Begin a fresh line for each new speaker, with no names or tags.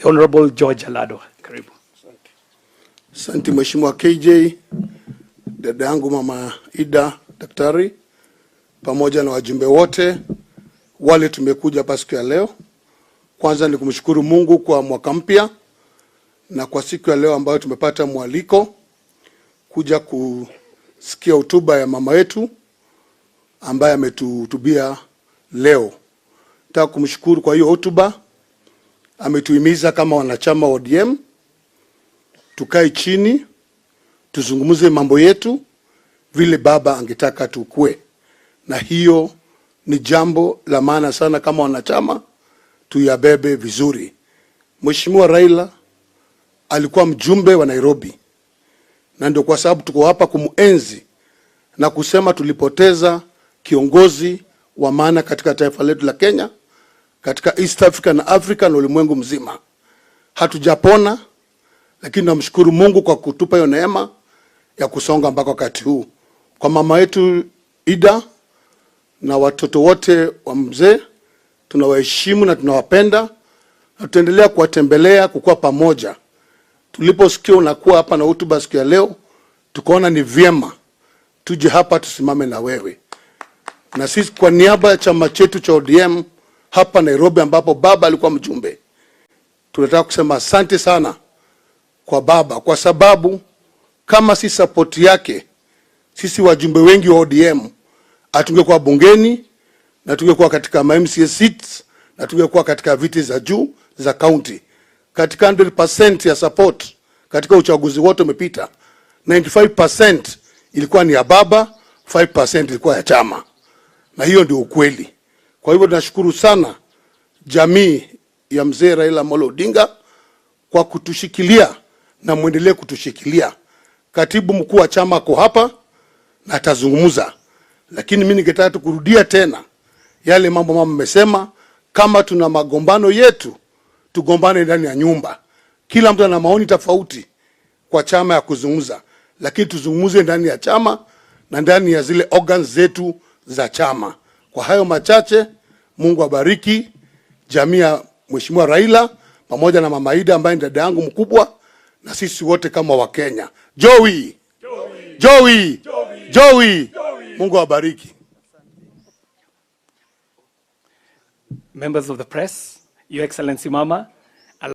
The Honorable George Alado. Karibu.
Asante Mheshimiwa KJ, dada yangu Mama Ida, daktari, pamoja na wajumbe wote wale tumekuja hapa siku ya leo. Kwanza ni kumshukuru Mungu kwa mwaka mpya na kwa siku ya leo ambayo tumepata mwaliko kuja kusikia hotuba ya mama yetu ambaye ametuhutubia leo. Nataka kumshukuru kwa hiyo hotuba. Ametuhimiza kama wanachama wa ODM tukae chini tuzungumze mambo yetu vile baba angetaka tukue, na hiyo ni jambo la maana sana. Kama wanachama tuyabebe vizuri. Mheshimiwa Raila alikuwa mjumbe wa Nairobi, na ndio kwa sababu tuko hapa kumuenzi na kusema tulipoteza kiongozi wa maana katika taifa letu la Kenya, katika East Africa na Africa na ulimwengu mzima. Hatujapona, lakini namshukuru Mungu kwa kutupa hiyo neema ya kusonga mpaka wakati huu. Kwa mama yetu Ida na watoto wote wa mzee, tunawaheshimu na tunawapenda, na tutaendelea kuwatembelea, kukua pamoja. Tuliposikia unakuwa hapa na hotuba siku ya leo, tukaona ni vyema tuje hapa tusimame na wewe. Na sisi kwa niaba ya chama chetu cha ODM hapa Nairobi ambapo baba alikuwa mjumbe, tunataka kusema asante sana kwa baba, kwa sababu kama si support yake sisi wajumbe wengi wa ODM atungekuwa bungeni na tungekuwa katika MCA seats na tungekuwa katika viti za juu za county. Katika 100% ya support katika uchaguzi wote umepita, 95% ilikuwa ni ya baba, 5% ilikuwa ya chama, na hiyo ndio ukweli. Kwa hivyo tunashukuru sana jamii ya mzee Raila Amolo Odinga kwa kutushikilia na muendelee kutushikilia. Katibu mkuu wa chama ako hapa na atazungumza, lakini mimi ningetaka tukurudia tena yale mambo mama mmesema. Kama tuna magombano yetu tugombane ndani ya nyumba. Kila mtu ana maoni tofauti kwa chama ya kuzungumza, lakini tuzungumze ndani ya chama na ndani ya zile organs zetu za chama. Kwa hayo machache, Mungu abariki jamii ya Mheshimiwa Raila pamoja na Mama Ida ambaye ni dada yangu mkubwa, na sisi wote kama wa Kenya. Joey. Mungu abariki.
Members of the press, Your Excellency Mama,